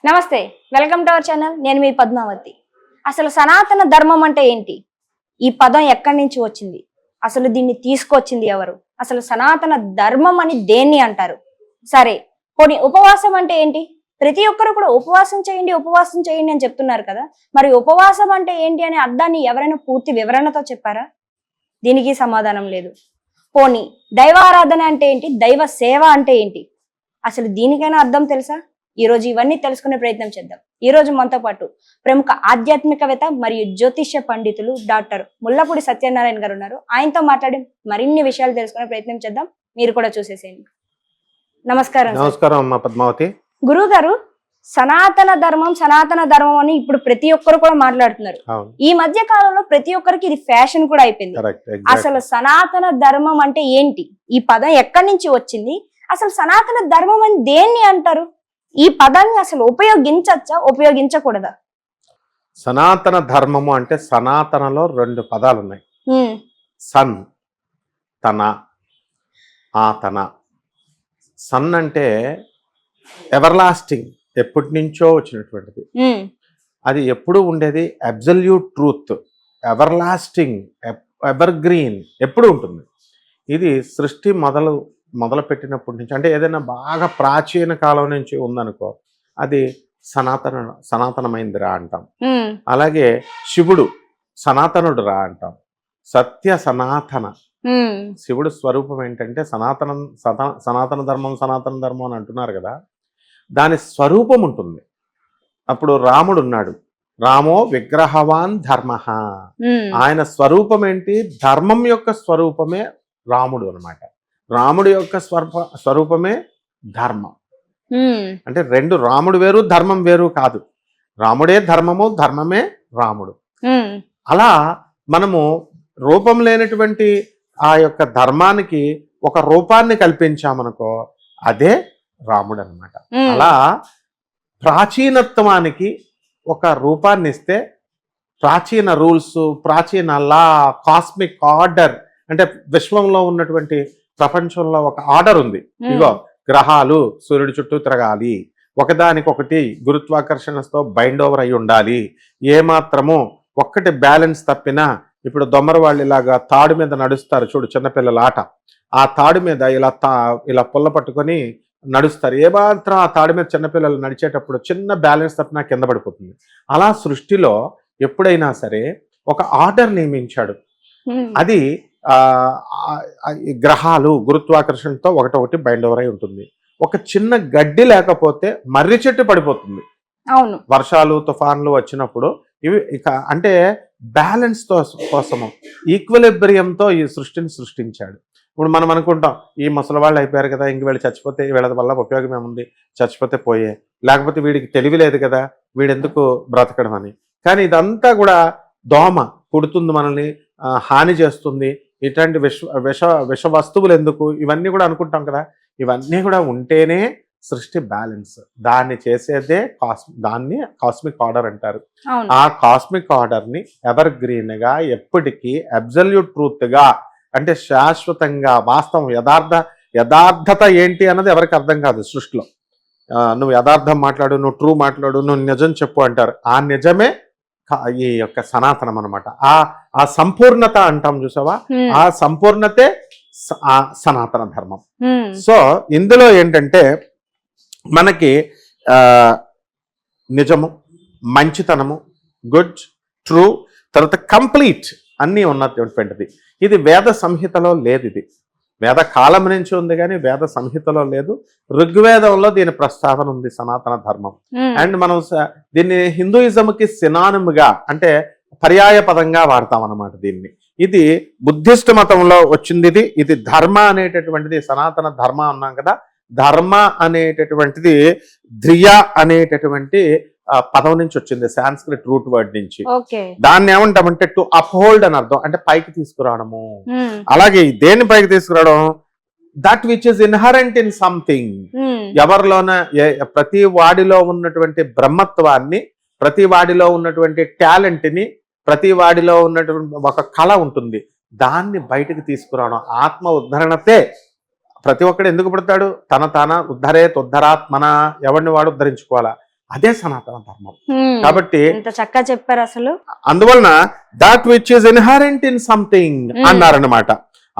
నమస్తే, welcome to our channel. నేను మీ పద్మావతి. అసలు సనాతన ధర్మం అంటే ఏంటి? ఈ పదం ఎక్కడి నుంచి వచ్చింది? అసలు దీన్ని తీసుకొచ్చింది ఎవరు? అసలు సనాతన ధర్మం అని దేన్ని అంటారు? సరే, పోనీ ఉపవాసం అంటే ఏంటి? ప్రతి ఒక్కరు కూడా ఉపవాసం చేయండి అని చెప్తున్నారు కదా. మరి ఉపవాసం అంటే ఏంటి అనే అర్థాన్ని ఎవరైనా పూర్తి వివరణతో చెప్పారా? దీనికి సమాధానం లేదు. పోనీ దైవారాధన అంటే ఏంటి? దైవ సేవ అంటే ఏంటి? అసలు దీనికైనా అర్థం తెలుసా? ఈ రోజు ఇవన్నీ తెలుసుకునే ప్రయత్నం చేద్దాం. ఈ రోజు మనతో పాటు ప్రముఖ ఆధ్యాత్మికవేత్త మరియు జ్యోతిష్య పండితులు డాక్టర్ ముల్లపూడి సత్యనారాయణ గారు ఉన్నారు. ఆయనతో మాట్లాడి మరిన్ని విషయాలు తెలుసుకునే ప్రయత్నం చేద్దాం. మీరు కూడా చూసేసేయండి. నమస్కారం. నమస్కారం అమ్మా పద్మావతి. గురువు గారు, సనాతన ధర్మం అని ఇప్పుడు ప్రతి ఒక్కరు కూడా మాట్లాడుతున్నారు. ఈ మధ్య కాలంలో ప్రతి ఒక్కరికి ఇది ఫ్యాషన్ కూడా అయిపోయింది. అసలు సనాతన ధర్మం అంటే ఏంటి? ఈ పదం ఎక్కడి నుంచి వచ్చింది? అసలు సనాతన ధర్మం అని దేన్ని అంటారు? ఈ పదాన్ని అసలు ఉపయోగించచ్చా, ఉపయోగించకూడదా? సనాతన ధర్మము అంటే సనాతనలో రెండు పదాలు ఉన్నాయి. సన్, తన, ఆతన. సన్ అంటే ఎవర్ లాస్టింగ్, ఎప్పటి నుంచో వచ్చినటువంటిది. అది ఎప్పుడు ఉండేది absolute truth, ever lasting, ever green, ఎప్పుడు ఉంటుంది. ఇది సృష్టి మొదలు పెట్టినప్పటి నుంచి, అంటే ఏదైనా బాగా ప్రాచీన కాలం నుంచి ఉందనుకో, అది సనాతనమైంది రా అంటాం. అలాగే శివుడు సనాతనుడు రా అంటాం. సత్య సనాతన, శివుడు స్వరూపం ఏంటంటే సనాతన ధర్మం అని అంటున్నారు కదా, దాని స్వరూపం ఉంటుంది. అప్పుడు రాముడు ఉన్నాడు, రామో విగ్రహవాన్ ధర్మ. ఆయన స్వరూపం ఏంటి? ధర్మం యొక్క స్వరూపమే రాముడు అన్నమాట. రాముడి యొక్క స్వరూపమే ధర్మం. అంటే రెండు, రాముడు వేరు ధర్మం వేరు కాదు. రాముడే ధర్మము, ధర్మమే రాముడు. అలా మనము రూపం లేనటువంటి ఆ యొక్క ధర్మానికి ఒక రూపాన్ని కల్పించామనుకో, అదే రాముడు అన్నమాట. అలా ప్రాచీనత్వానికి ఒక రూపాన్ని ఇస్తే, ప్రాచీన రూల్స్, ప్రాచీన లా, కాస్మిక్ ఆర్డర్, అంటే విశ్వంలో ఉన్నటువంటి ప్రపంచంలో ఒక ఆర్డర్ ఉంది. ఇగో గ్రహాలు సూర్యుడి చుట్టూ తిరగాలి, ఒకదానికొకటి గురుత్వాకర్షణతో బైండ్ ఓవర్ అయి ఉండాలి. ఏమాత్రము ఒక్కటి బ్యాలెన్స్ తప్పినా, ఇప్పుడు దొమ్మర వాళ్ళు ఇలాగా తాడు మీద నడుస్తారు చూడు, చిన్నపిల్లల ఆట. ఆ తాడు మీద ఇలా పుల్ల పట్టుకొని నడుస్తారు. ఏమాత్రం ఆ తాడు మీద చిన్నపిల్లలు నడిచేటప్పుడు చిన్న బ్యాలెన్స్ తప్పినా కింద పడిపోతుంది. అలా సృష్టిలో ఎప్పుడైనా సరే ఒక ఆర్డర్ నియమించాడు. అది గ్రహాలు గురుత్వాకర్షణతో ఒకటొకటి బైండ్ ఓవర్ అయి ఉంటుంది. ఒక చిన్న గడ్డి లేకపోతే మర్రి చెట్టు పడిపోతుంది. అవును, వర్షాలు తుఫాన్లు వచ్చినప్పుడు ఇవి ఇక అంటే బ్యాలెన్స్ కోసము, ఈక్విలిబ్రియంతో ఈ సృష్టిని సృష్టించాడు. ఇప్పుడు మనం అనుకుంటాం, ఈ ముసలి వాళ్ళు అయిపోయారు కదా, ఇంక వీళ్ళు చచ్చిపోతే వీళ్ళ వల్ల ఉపయోగం ఏముంది, చచ్చిపోతే పోయే, లేకపోతే వీడికి తెలివి లేదు కదా, వీడెందుకు బ్రతకడం అని. కానీ ఇదంతా కూడా దోమ కుడుతుంది, మనల్ని హాని చేస్తుంది, ఇట్లాంటి విష వస్తువులు ఎందుకు, ఇవన్నీ కూడా అనుకుంటాం కదా. ఇవన్నీ కూడా ఉంటేనే సృష్టి బ్యాలెన్స్. దాన్ని చేసేదే దాన్ని కాస్మిక్ ఆర్డర్ అంటారు. ఆ కాస్మిక్ ఆర్డర్ని ఎవర్ గ్రీన్ గా, ఎప్పటికీ అబ్సల్యూట్ ట్రూత్ గా, అంటే శాశ్వతంగా, వాస్తవం, యథార్థత ఏంటి అన్నది ఎవరికి అర్థం కాదు సృష్టిలో. నువ్వు యథార్థం మాట్లాడు, నువ్వు ట్రూ మాట్లాడు, నువ్వు నిజం చెప్పు అంటారు. ఆ నిజమే ఈ యొక్క సనాతనం అనమాట. ఆ సంపూర్ణత అంటాం చూసావా, ఆ సంపూర్ణతే సనాతన ధర్మం. సో ఇందులో ఏంటంటే మనకి నిజము, మంచితనము, గుడ్, ట్రూ, తర్వాత కంప్లీట్ అన్నీ ఉన్నటువంటిది. ఇది వేద సంహితలో లేదు. ఇది వేద కాలం నుంచి ఉంది కానీ వేద సంహితలో లేదు. ఋగ్వేదంలో దీని ప్రస్తావన ఉంది, సనాతన ధర్మం. అండ్ మనం దీన్ని హిందూయిజంకి సినానిమ్గా, అంటే పర్యాయ పదంగా వాడతాం అన్నమాట దీన్ని. ఇది బుద్ధిస్ట్ మతంలో వచ్చింది. ఇది ధర్మ అనేటటువంటిది, సనాతన ధర్మ అన్నాం కదా, ధర్మ అనేటటువంటిది ధ్రియ అనేటటువంటి పదం నుంచి వచ్చింది, సాంస్క్రిట్ రూట్ వర్డ్ నుంచి. దాన్ని ఏమంటామంటే టు అప్హోల్డ్ అని అర్థం, అంటే పైకి తీసుకురావడము. అలాగే దేన్ని పైకి తీసుకురావడం? That which is inherent in something. ఎవరిలోన ప్రతి వాడిలో ఉన్నటువంటి బ్రహ్మత్వాన్ని, ప్రతి వాడిలో ఉన్నటువంటి టాలెంట్ ని, ప్రతి వాడిలో ఉన్నటువంటి ఒక కళ ఉంటుంది, దాన్ని బయటకు తీసుకురావడం. ఆత్మ ఉద్ధరణతే. ప్రతి ఒక్కడు ఎందుకు పుడతాడు? తన ఉద్ధరేత్ ఉద్ధరాత్మన, ఎవరిని వాడు ఉద్ధరించుకోవాలా. అదే సనాతన ధర్మం. కాబట్టి ఎంత చక్కగా చెప్పారు అసలు. అందువలన that which is inherent in something అన్నారనమాట.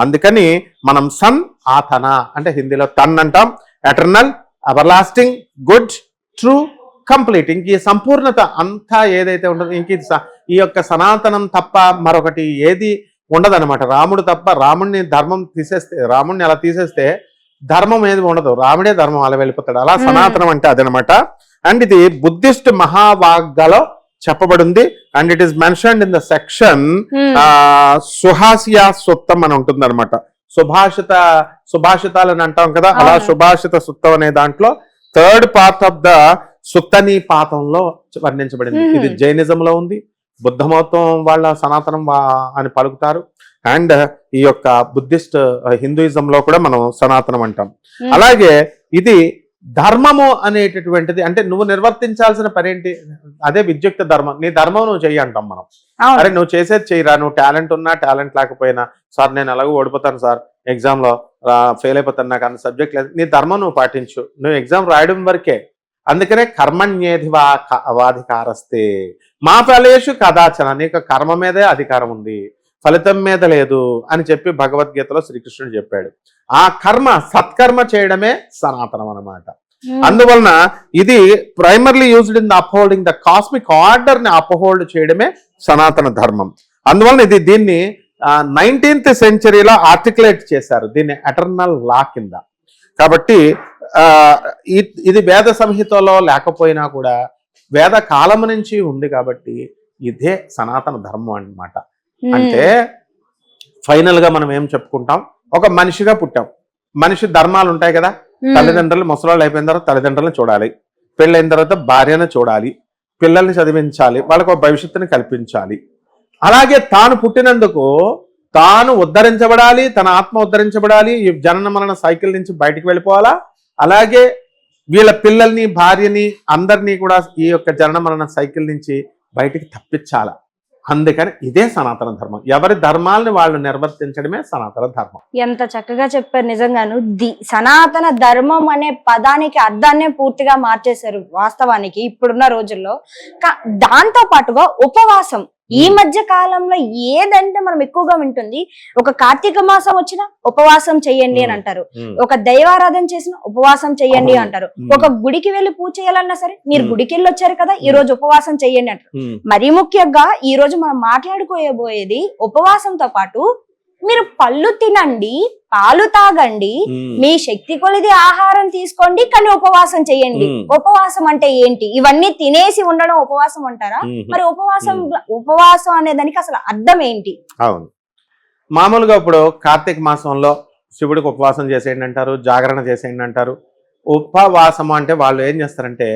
అందుకని మనం సన్ ఆతన అంటే హిందీలో తన్ అంటాం, eternal, everlasting, good, true, complete. ఇంక ఈ సంపూర్ణత అంతా ఏదైతే ఉంటుందో ఇంక ఈ యొక్క సనాతనం తప్ప మరొకటి ఏది ఉండదన్నమాట. రాముడు తప్ప, రాముడిని ధర్మం తీసేస్తే, రాముడిని అలా తీసేస్తే ధర్మం ఏది ఉండదు, రాముడే ధర్మం అలా వెళ్ళిపోతాడు. అలా సనాతనం అంటే అదనమాట. అండ్ ఇది బుద్ధిస్ట్ మహావాగ్గలో చెప్పబడింది. And it is mentioned in the section సుహాసియా సుత్తం అని ఉంటుంది అనమాట. సుభాషితాలు అని అంటాం కదా, అలా సుభాషిత సుత్తం అనే దాంట్లో 3rd పార్ట్ ఆఫ్ ద సుత్తని పాతంలో వర్ణించబడింది. ఇది జైనిజంలో ఉంది, బుద్ధమతం వాళ్ళ సనాతనం అని పలుకుతారు. అండ్ ఈ యొక్క బుద్ధిస్ట్ హిందూయిజంలో కూడా మనం సనాతనం అంటాం. అలాగే ఇది ధర్మము అనేటటువంటిది అంటే నువ్వు నిర్వర్తించాల్సిన పనేంటి, అదే విద్యుక్త ధర్మం. నీ ధర్మం నువ్వు చెయ్యి అంటాం మనం. అరే నువ్వు చేసేది చెయ్యిరా, నువ్వు టాలెంట్ ఉన్నా టాలెంట్ లేకపోయినా, సార్ నేను ఎలాగో ఓడిపోతాను సార్, ఎగ్జామ్ లో ఫెయిల్ అయిపోతాను, నాకు అంత సబ్జెక్ట్ లేదు, నీ ధర్మం నువ్వు పాటించు, నువ్వు ఎగ్జామ్ రాయడం వరకే. అందుకనే కర్మణ్యేధివాధికారస్తే మా ఫలేషు కదాచన, నీకు కర్మ మీదే అధికారం ఉంది, ఫలితం మీద లేదు అని చెప్పి భగవద్గీతలో శ్రీకృష్ణుడు చెప్పాడు. ఆ కర్మ సత్కర్మ చేయడమే సనాతనం అన్నమాట. అందువలన ఇది primarily used in the upholding the cosmic order ని అప్హోల్డ్ చేయడమే సనాతన ధర్మం. అందువలన దీన్ని 19th సెంచరీలో ఆర్టికులేట్ చేశారు, దీన్ని ఎటర్నల్ లా కింద. కాబట్టి ఇది వేద సంహితలో లేకపోయినా కూడా వేద కాలం నుంచి ఉంది కాబట్టి ఇదే సనాతన ధర్మం అన్నమాట. అంటే ఫైనల్ గా మనం ఏం చెప్పుకుంటాం, ఒక మనిషిగా పుట్టాం, మనిషి ధర్మాలు ఉంటాయి కదా. తల్లిదండ్రులు ముసలాళ్ళు అయిపోయిన తర్వాత తల్లిదండ్రులను చూడాలి, పెళ్ళైన తర్వాత భార్యను చూడాలి, పిల్లల్ని చదివించాలి, వాళ్ళకు ఒక భవిష్యత్తుని కల్పించాలి. అలాగే తాను పుట్టినందుకు తాను ఉద్ధరించబడాలి, తన ఆత్మ ఉద్ధరించబడాలి, ఈ జనన మరణ సైకిల్ నుంచి బయటికి వెళ్ళిపోవాలా. అలాగే వీళ్ళ పిల్లల్ని, భార్యని, అందరినీ కూడా ఈ యొక్క జనన మరణ సైకిల్ నుంచి బయటికి తప్పించాల. అందుకని ఇదే సనాతన ధర్మం. ఎవరి ధర్మాలను వాళ్ళు నిర్వర్తించడమే సనాతన ధర్మం. ఎంత చక్కగా చెప్పారు నిజంగాను. సనాతన ధర్మం అనే పదానికి అర్థాన్నే పూర్తిగా మార్చేశారు వాస్తవానికి ఇప్పుడున్న రోజుల్లో. దాంతో పాటుగా ఉపవాసం ఈ మధ్య కాలంలో ఏదంటే మనం ఎక్కువగా వింటుంది, ఒక కార్తీక మాసం వచ్చినా ఉపవాసం చెయ్యండి అని అంటారు, ఒక దైవారాధన చేసినా ఉపవాసం చెయ్యండి అంటారు, ఒక గుడికి వెళ్ళి పూజ చేయాలన్నా సరే మీరు గుడికి వెళ్ళి వచ్చారు కదా ఈ రోజు ఉపవాసం చెయ్యండి అంటారు. మరీ ముఖ్యంగా ఈ రోజు మనం మాట్లాడుకోబోయేది ఉపవాసంతో పాటు మీరు పళ్ళు తినండి, పాలు తాగండి, మీ శక్తి కొలిది ఆహారం తీసుకోండి, కానీ ఉపవాసం చేయండి. ఉపవాసం అంటే ఏంటి? ఇవన్నీ తినేసి ఉండడం ఉపవాసం అంటారా? మరి ఉపవాసం అనే దానికి అసలు అర్థం ఏంటి? అవును, మామూలుగా ఇప్పుడు కార్తీక మాసంలో శివుడికి ఉపవాసం చేసేయండి అంటారు, జాగరణ చేసేయండి అంటారు. ఉపవాసం అంటే వాళ్ళు ఏం చేస్తారంటే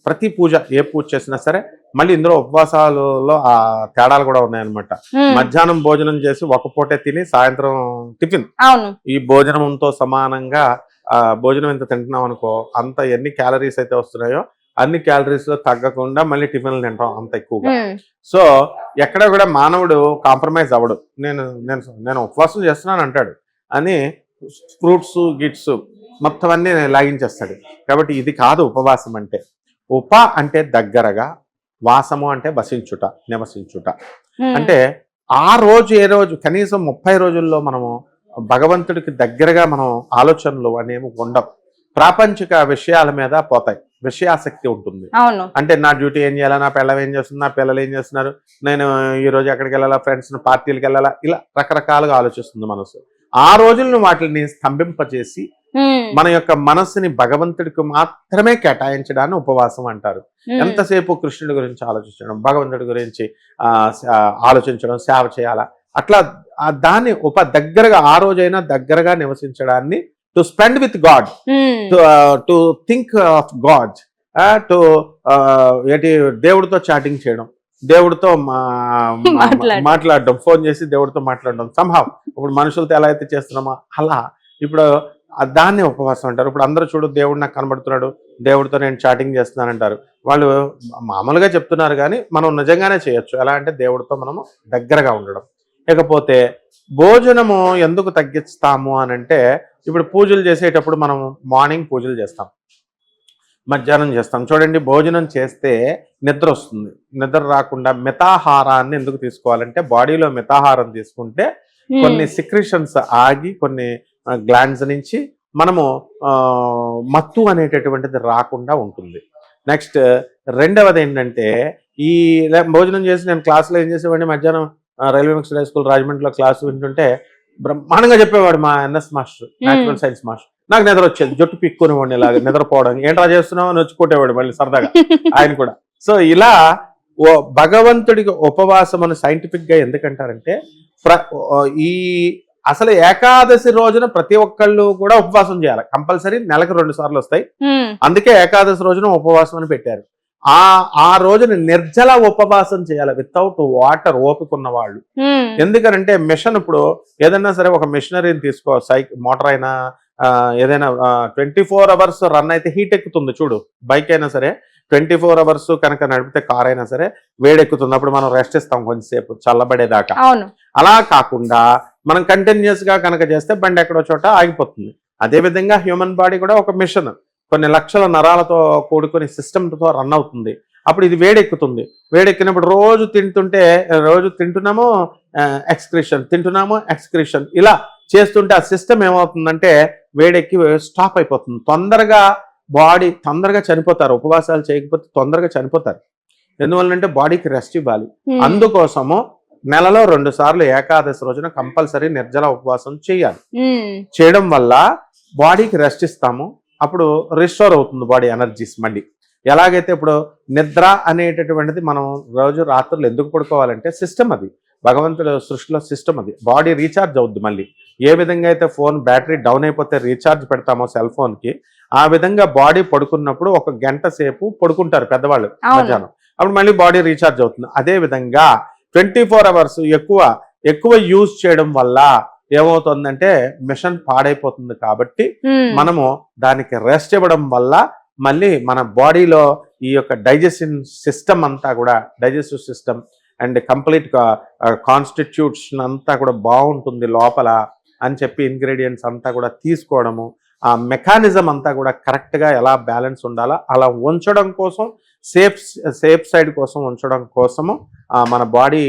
ప్రతి పూజ, ఏ పూజ చేసినా సరే మళ్ళీ ఇందులో ఉపవాసాలలో ఆ తేడాలు కూడా ఉన్నాయన్నమాట. మధ్యాహ్నం భోజనం చేసి ఒక పూటే తిని సాయంత్రం టిఫిన్, ఈ భోజనంతో సమానంగా భోజనం ఎంత తింటున్నాం అనుకో అంత ఎన్ని క్యాలరీస్ అయితే వస్తున్నాయో అన్ని క్యాలరీస్ లో తగ్గకుండా మళ్ళీ టిఫిన్లు తింటాం అంత ఎక్కువగా. సో ఎక్కడ కూడా మానవుడు కాంప్రమైజ్ అవ్వడు. నేను ఉపవాసం చేస్తున్నాను అంటాడు అని ఫ్రూట్స్ గిట్స్ మొత్తం అన్ని లాగించేస్తాడు. కాబట్టి ఇది కాదు ఉపవాసం అంటే. ఉప అంటే దగ్గరగా, వాసము అంటే వసించుట, నివసించుట. అంటే ఆ రోజు ఏ రోజు కనీసం 30 రోజుల్లో మనము భగవంతుడికి దగ్గరగా మనం ఆలోచనలు అనేవి ఉండవు. ప్రాపంచిక విషయాల మీద పోతాయి, విషయాసక్తి ఉంటుంది. అంటే నా డ్యూటీ ఏం చేయాలా, నా పిల్లలు ఏం చేస్తున్నా, నా పిల్లలు ఏం చేస్తున్నారు, నేను ఈ రోజు ఎక్కడికి వెళ్ళాలా, ఫ్రెండ్స్ పార్టీలకు వెళ్ళాలా, ఇలా రకరకాలుగా ఆలోచిస్తుంది మనసు. ఆ రోజులను వాటిని స్తంభింపచేసి మన యొక్క మనస్సుని భగవంతుడికి మాత్రమే కేటాయించడాన్ని ఉపవాసం అంటారు. ఎంతసేపు కృష్ణుడి గురించి ఆలోచించడం, భగవంతుడి గురించి ఆలోచించడం, సేవ చేయాలా, అట్లా దాన్ని దగ్గరగా ఆ రోజైనా దగ్గరగా నివసించడాన్ని to spend with God, to think of God, to దేవుడితో చాటింగ్ చేయడం, దేవుడితో మాట్లాడడం, ఫోన్ చేసి దేవుడితో మాట్లాడడం. సంహావ్ ఇప్పుడు మనుషులతో ఎలా అయితే చేస్తున్నామో అలా ఇప్పుడు దాన్ని ఉపవాసం అంటారు. ఇప్పుడు అందరూ చూడు దేవుడు నాకు కనబడుతున్నాడు, దేవుడితో నేను చాటింగ్ చేస్తున్నాను అంటారు. వాళ్ళు మామూలుగా చెప్తున్నారు కానీ మనం నిజంగానే చేయొచ్చు. ఎలా అంటే దేవుడితో మనము దగ్గరగా ఉండడం. ఇకపోతే భోజనము ఎందుకు తగ్గిస్తాము అని అంటే, ఇప్పుడు పూజలు చేసేటప్పుడు మనం మార్నింగ్ పూజలు చేస్తాం, మధ్యాహ్నం చేస్తాం. చూడండి, భోజనం చేస్తే నిద్ర వస్తుంది. నిద్ర రాకుండా మితాహారాన్ని ఎందుకు తీసుకోవాలంటే, బాడీలో మితాహారం తీసుకుంటే కొన్ని సిక్రిషన్స్ ఆగి కొన్ని గ్లాండ్స్ నుంచి మనము మత్తు అనేటటువంటిది రాకుండా ఉంటుంది. నెక్స్ట్ రెండవది ఏంటంటే, ఈ భోజనం చేసి నేను క్లాస్లో ఏం చేసేవాడిని, మధ్యాహ్నం రైల్వే మిక్స్డ్ హై స్కూల్ రాజమండ్రిలో క్లాసు వింటుంటే బ్రహ్మాండంగా చెప్పేవాడు మా NS master, natural science master. నాకు నిద్ర వచ్చేది, జట్టు పిక్కునేవాడిని ఇలాగ నిద్రపోవడం. ఏంట్రా చేస్తున్నావు అని వచ్చి కొట్టేవాడు మళ్ళీ సరదాగా ఆయన కూడా. సో ఇలా భగవంతుడికి ఉపవాసం అని సైంటిఫిక్ గా ఎందుకంటారంటే, ఈ అసలు ఏకాదశి రోజున ప్రతి ఒక్కళ్ళు కూడా ఉపవాసం చేయాలి కంపల్సరీ. నెలకు 2 సార్లు వస్తాయి, అందుకే ఏకాదశి రోజున ఉపవాసం అని పెట్టారు. ఆ రోజున నిర్జల ఉపవాసం చేయాలి, వితౌట్ వాటర్, ఓపిక ఉన్న వాళ్ళు. ఎందుకనంటే మిషన్, ఇప్పుడు ఏదైనా సరే ఒక మిషనరీని తీసుకో, మోటార్ అయినా ఏదైనా 24 అవర్స్ రన్ అయితే హీట్ ఎక్కుతుంది చూడు. బైక్ అయినా సరే 24 అవర్స్ కనుక నడిపితే కార్ అయినా సరే వేడెక్కుతుంది. అప్పుడు మనం రెస్ట్ ఇస్తాం కొంచెంసేపు చల్లబడేదాకా. అలా కాకుండా మనం కంటిన్యూస్ గా కనుక చేస్తే బండి ఎక్కడో చోట ఆగిపోతుంది. అదే విధంగా హ్యూమన్ బాడీ కూడా ఒక మిషన్, కొన్ని లక్షల నరాలతో కూడుకుని సిస్టమ్తో రన్ అవుతుంది. అప్పుడు ఇది వేడెక్కుతుంది. వేడెక్కినప్పుడు రోజు తింటున్నాము ఎక్స్క్రిషన్, ఇలా చేస్తుంటే ఆ సిస్టమ్ ఏమవుతుందంటే వేడెక్కి స్టాప్ అయిపోతుంది. తొందరగా చనిపోతారు. ఉపవాసాలు చేయకపోతే తొందరగా చనిపోతారు. ఎందువల్లంటే బాడీకి రెస్ట్ ఇవ్వాలి. అందుకోసము నెలలో 2 సార్లు ఏకాదశి రోజున కంపల్సరీ నిర్జల ఉపవాసం చేయాలి. చేయడం వల్ల బాడీకి రెస్ట్ ఇస్తాము. అప్పుడు రిస్టోర్ అవుతుంది బాడీ ఎనర్జీస్ మళ్ళీ. ఎలాగైతే ఇప్పుడు నిద్ర అనేటటువంటిది మనం రోజు రాత్రులు ఎందుకు పడుకోవాలంటే సిస్టమ్, అది భగవంతుడు సృష్టిలో సిస్టమ్, అది బాడీ రీఛార్జ్ అవుద్ది మళ్ళీ. ఏ విధంగా అయితే ఫోన్ బ్యాటరీ డౌన్ అయిపోతే రీఛార్జ్ పెడతామో సెల్ ఫోన్ కి, ఆ విధంగా బాడీ పడుకున్నప్పుడు 1 గంట సేపు పడుకుంటారు పెద్దవాళ్ళు మధ్యాహ్నం, అప్పుడు మళ్ళీ బాడీ రీఛార్జ్ అవుతుంది. అదే విధంగా 24 అవర్స్ ఎక్కువ యూజ్ చేయడం వల్ల ఏమవుతుందంటే మిషన్ పాడైపోతుంది. కాబట్టి మనము దానికి రెస్ట్ ఇవ్వడం వల్ల మళ్ళీ మన బాడీలో ఈ యొక్క డైజెషన్ సిస్టమ్ అంతా కూడా, digestive system and complete constitution అంతా కూడా బాగుంటుంది లోపల అని చెప్పి ఇంగ్రీడియంట్స్ అంతా కూడా తీసుకోవడము, ఆ మెకానిజం అంతా కూడా కరెక్ట్గా ఎలా బ్యాలెన్స్ ఉండాలో అలా ఉంచడం కోసం, సేఫ్ సైడ్ కోసం ఉంచడం కోసము మన బాడీ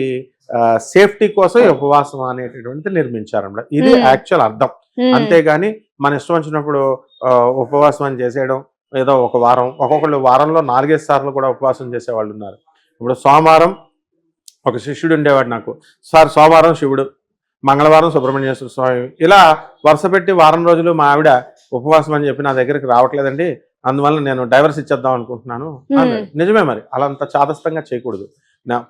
సేఫ్టీ కోసం ఈ ఉపవాసం అనేటటువంటిది నిర్మించారన్నమాట. ఇది యాక్చువల్ అర్థం. అంతేగాని మన ఇష్టం వచ్చినప్పుడు ఉపవాసం అని చేసేయడం, ఏదో ఒక వారం, ఒక్కొక్కళ్ళు వారంలో 4-5 సార్లు కూడా ఉపవాసం చేసేవాళ్ళు ఉన్నారు. ఇప్పుడు సోమవారం ఒక శిష్యుడు ఉండేవాడు నాకు, సార్ సోమవారం శివుడు, మంగళవారం సుబ్రహ్మణ్యేశ్వర స్వామి, ఇలా వరుస పెట్టి వారం రోజులు మా ఆవిడ ఉపవాసం అని చెప్పి నా దగ్గరికి రావట్లేదండి, అందువల్ల నేను డైవర్స్ ఇచ్చేద్దాం అనుకుంటున్నాను. నిజమే, మరి అలా అంత చాదస్తంగా చేయకూడదు.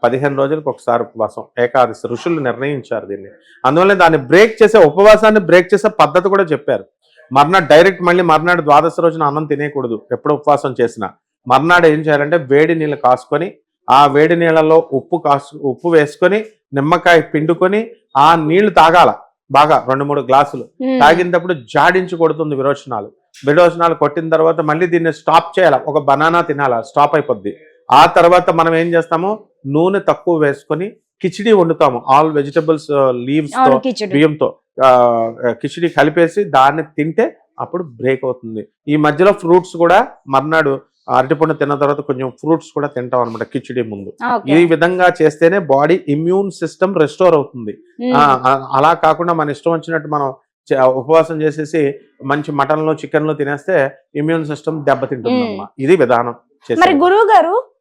15 రోజులకు ఒకసారి ఉపవాసం, ఏకాదశి ఋషులు నిర్ణయించారు దీన్ని. అందువల్ల దాన్ని బ్రేక్ చేసే, ఉపవాసాన్ని బ్రేక్ చేసే పద్ధతి కూడా చెప్పారు. మర్నాడు ద్వాదశి రోజున అన్నం తినేయకూడదు. ఎప్పుడు ఉపవాసం చేసినా మర్నాడు ఏం చేయాలంటే వేడి నీళ్ళు కాసుకొని, ఆ వేడి నీళ్ళలో ఉప్పు వేసుకొని, నిమ్మకాయ పిండుకొని ఆ నీళ్లు తాగాల బాగా 2-3 గ్లాసులు. తాగినప్పుడు జాడించి కొడుతుంది విరోచనాలు కొట్టిన తర్వాత మళ్ళీ దీన్ని స్టాప్ చేయాలి. ఒక బనానా తినాలా, స్టాప్ అయిపోద్ది. ఆ తర్వాత మనం ఏం చేస్తాము, నూనె తక్కువ వేసుకొని కిచిడి వండుతాము. ఆల్ వెజిటబుల్స్ లీవ్స్ తో, బియ్యంతో కిచిడి కలిపేసి దాన్ని తింటే అప్పుడు బ్రేక్ అవుతుంది. ఈ మధ్యలో ఫ్రూట్స్ కూడా మర్నాడు అరటిపండు తిన్న తర్వాత కొంచెం ఫ్రూట్స్ కూడా తింటాం అనమాట కిచిడి ముందు. ఈ విధంగా చేస్తేనే బాడీ ఇమ్యూన్ సిస్టమ్ రెస్టోర్ అవుతుంది. అలా కాకుండా మన ఇష్టం వచ్చినట్టు మనం ఉపవాసం చేసేసి మంచి మటన్లు చికెన్లు తినేస్తే ఇమ్యూన్ సిస్టమ్ దెబ్బతింటుంది అమ్మా. ఇది విధానం. మరి గురువు గారు